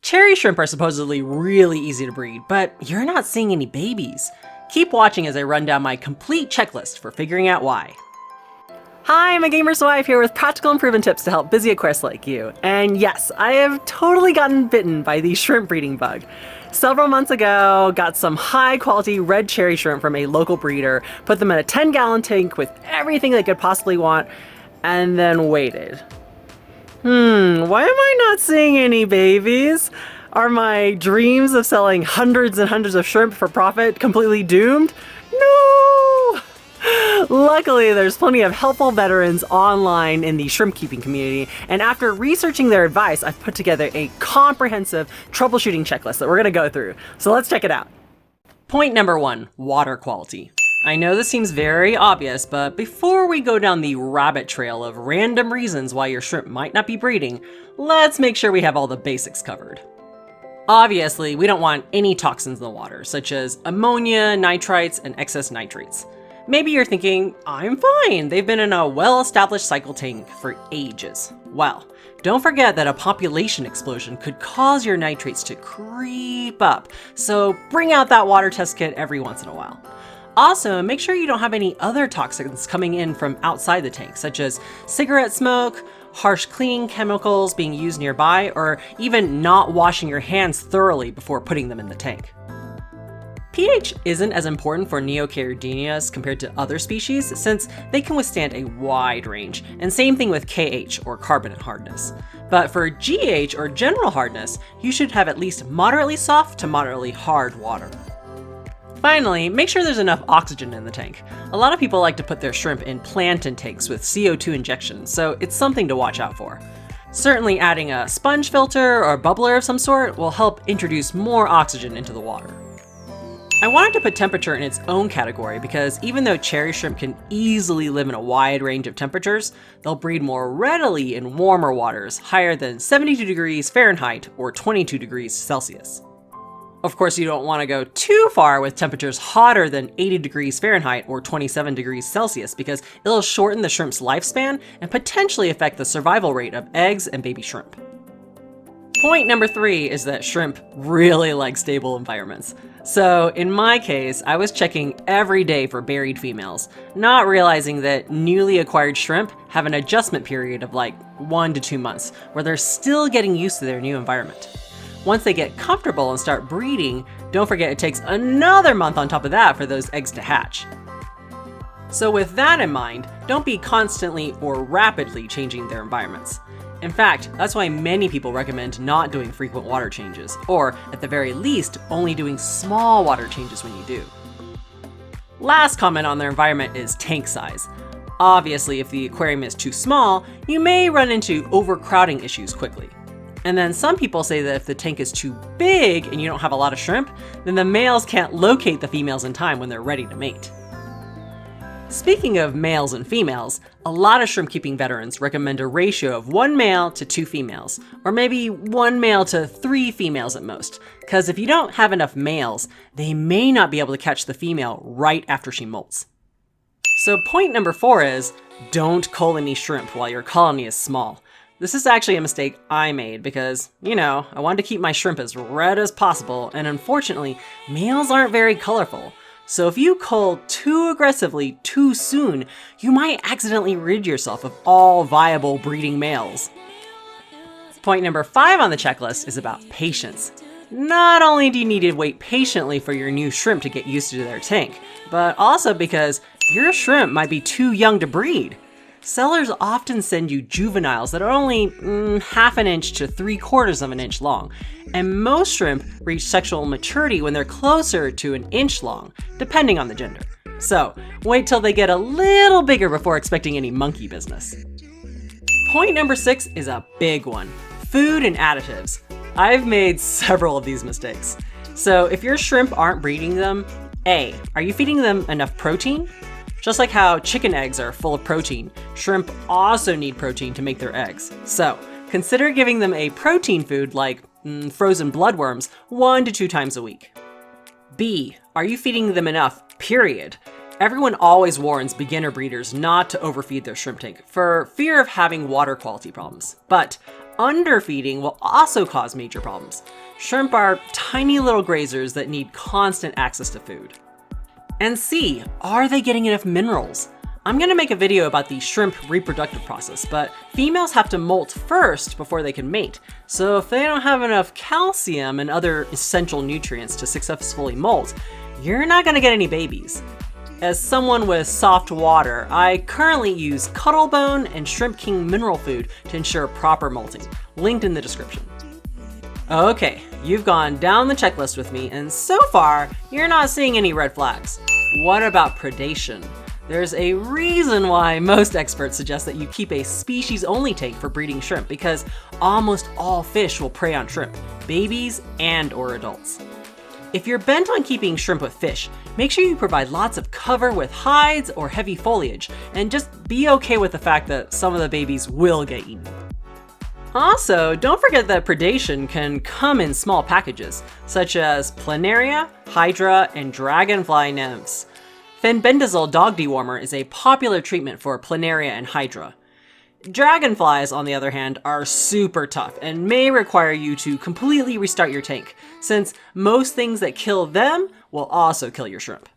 Cherry shrimp are supposedly really easy to breed, but you're not seeing any babies. Keep watching as I run down my complete checklist for figuring out why. Hi, I'm a gamer's wife here with practical and proven tips to help busy aquarists like you. And yes, I have totally gotten bitten by the shrimp breeding bug. Several months ago, got some high quality red cherry shrimp from a local breeder, put them in a 10-gallon tank with everything they could possibly want, and then waited. Why am I not seeing any babies? Are my dreams of selling hundreds and hundreds of shrimp for profit completely doomed? No! Luckily, there's plenty of helpful veterans online in the shrimp keeping community, and after researching their advice, I've put together a comprehensive troubleshooting checklist that we're gonna go through. So let's check it out. Point number 1, water quality. I know this seems very obvious, but before we go down the rabbit trail of random reasons why your shrimp might not be breeding, let's make sure we have all the basics covered. Obviously, we don't want any toxins in the water, such as ammonia, nitrites, and excess nitrates. Maybe you're thinking, I'm fine, they've been in a well-established cycle tank for ages. Well, don't forget that a population explosion could cause your nitrates to creep up, so bring out that water test kit every once in a while. Also, make sure you don't have any other toxins coming in from outside the tank, such as cigarette smoke, harsh cleaning chemicals being used nearby, or even not washing your hands thoroughly before putting them in the tank. pH isn't as important for Neocaridinias compared to other species, since they can withstand a wide range, and same thing with KH, or carbonate hardness. But for GH, or general hardness, you should have at least moderately soft to moderately hard water. Finally, make sure there's enough oxygen in the tank. A lot of people like to put their shrimp in plankton tanks with CO2 injection, so it's something to watch out for. Certainly adding a sponge filter or bubbler of some sort will help introduce more oxygen into the water. I wanted to put temperature in its own category because even though cherry shrimp can easily live in a wide range of temperatures, they'll breed more readily in warmer waters higher than 72 degrees Fahrenheit or 22 degrees Celsius. Of course, you don't want to go too far with temperatures hotter than 80 degrees Fahrenheit or 27 degrees Celsius because it'll shorten the shrimp's lifespan and potentially affect the survival rate of eggs and baby shrimp. Point number 3 is that shrimp really like stable environments. So in my case, I was checking every day for buried females, not realizing that newly acquired shrimp have an adjustment period of like 1 to 2 months, where they're still getting used to their new environment. Once they get comfortable and start breeding, don't forget it takes another month on top of that for those eggs to hatch. So with that in mind, don't be constantly or rapidly changing their environments. In fact, that's why many people recommend not doing frequent water changes, or at the very least, only doing small water changes when you do. Last comment on their environment is tank size. Obviously, if the aquarium is too small, you may run into overcrowding issues quickly. And then some people say that if the tank is too big and you don't have a lot of shrimp, then the males can't locate the females in time when they're ready to mate. Speaking of males and females, a lot of shrimp keeping veterans recommend a ratio of 1 male to 2 females, or maybe 1 male to 3 females at most, because if you don't have enough males, they may not be able to catch the female right after she molts. So point number 4 is, don't cull any shrimp while your colony is small. This is actually a mistake I made because, I wanted to keep my shrimp as red as possible, and unfortunately, males aren't very colorful. So if you cull too aggressively too soon, you might accidentally rid yourself of all viable breeding males. Point number 5 on the checklist is about patience. Not only do you need to wait patiently for your new shrimp to get used to their tank, but also because your shrimp might be too young to breed. Sellers often send you juveniles that are only ½ an inch to 3/4 of an inch long, and most shrimp reach sexual maturity when they're closer to an inch long, depending on the gender. So wait till they get a little bigger before expecting any monkey business. Point number 6 is a big one: food and additives. I've made several of these mistakes. So if your shrimp aren't breeding them, A, are you feeding them enough protein? Just like how chicken eggs are full of protein, shrimp also need protein to make their eggs. So consider giving them a protein food like frozen bloodworms 1 to 2 times a week. B, are you feeding them enough, period? Everyone always warns beginner breeders not to overfeed their shrimp tank for fear of having water quality problems. But Underfeeding will also cause major problems. Shrimp are tiny little grazers that need constant access to food. And C, are they getting enough minerals? I'm gonna make a video about the shrimp reproductive process, but females have to molt first before they can mate. So if they don't have enough calcium and other essential nutrients to successfully molt, you're not gonna get any babies. As someone with soft water, I currently use Cuttlebone and Shrimp King mineral food to ensure proper molting, linked in the description. Okay, you've gone down the checklist with me, and so far, you're not seeing any red flags. What about predation? There's a reason why most experts suggest that you keep a species-only tank for breeding shrimp, because almost all fish will prey on shrimp, babies and/or adults. If you're bent on keeping shrimp with fish, make sure you provide lots of cover with hides or heavy foliage, and just be okay with the fact that some of the babies will get eaten. Also, don't forget that predation can come in small packages, such as planaria, hydra, and dragonfly nymphs. Fenbendazole dog dewormer is a popular treatment for planaria and hydra. Dragonflies, on the other hand, are super tough and may require you to completely restart your tank, since most things that kill them will also kill your shrimp.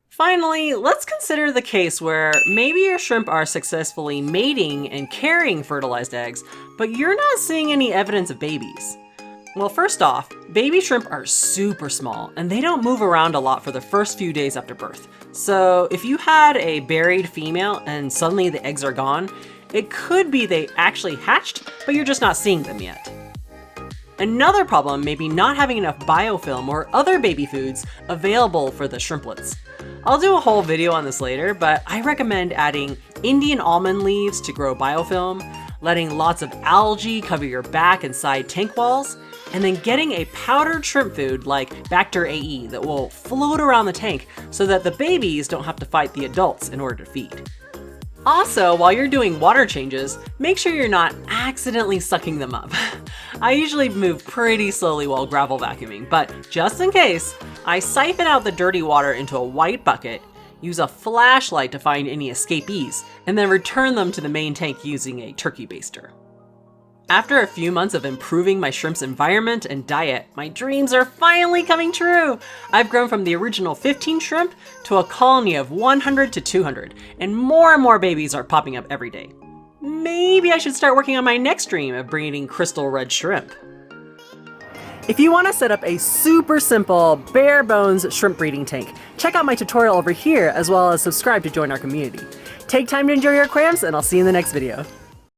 Finally, let's consider the case where maybe your shrimp are successfully mating and carrying fertilized eggs, but you're not seeing any evidence of babies. Well, first off, baby shrimp are super small and they don't move around a lot for the first few days after birth. So if you had a buried female and suddenly the eggs are gone, it could be they actually hatched, but you're just not seeing them yet. Another problem may be not having enough biofilm or other baby foods available for the shrimplets. I'll do a whole video on this later, but I recommend adding Indian almond leaves to grow biofilm, letting lots of algae cover your back and side tank walls, and then getting a powdered shrimp food like Bacter AE that will float around the tank so that the babies don't have to fight the adults in order to feed. Also, while you're doing water changes, make sure you're not accidentally sucking them up. I usually move pretty slowly while gravel vacuuming, but just in case, I siphon out the dirty water into a white bucket, use a flashlight to find any escapees, and then return them to the main tank using a turkey baster. After a few months of improving my shrimp's environment and diet, my dreams are finally coming true! I've grown from the original 15 shrimp to a colony of 100 to 200, and more babies are popping up every day. Maybe I should start working on my next dream of breeding crystal red shrimp. If you want to set up a super simple, bare bones shrimp breeding tank, check out my tutorial over here as well as subscribe to join our community. Take time to enjoy your aquariums, and I'll see you in the next video.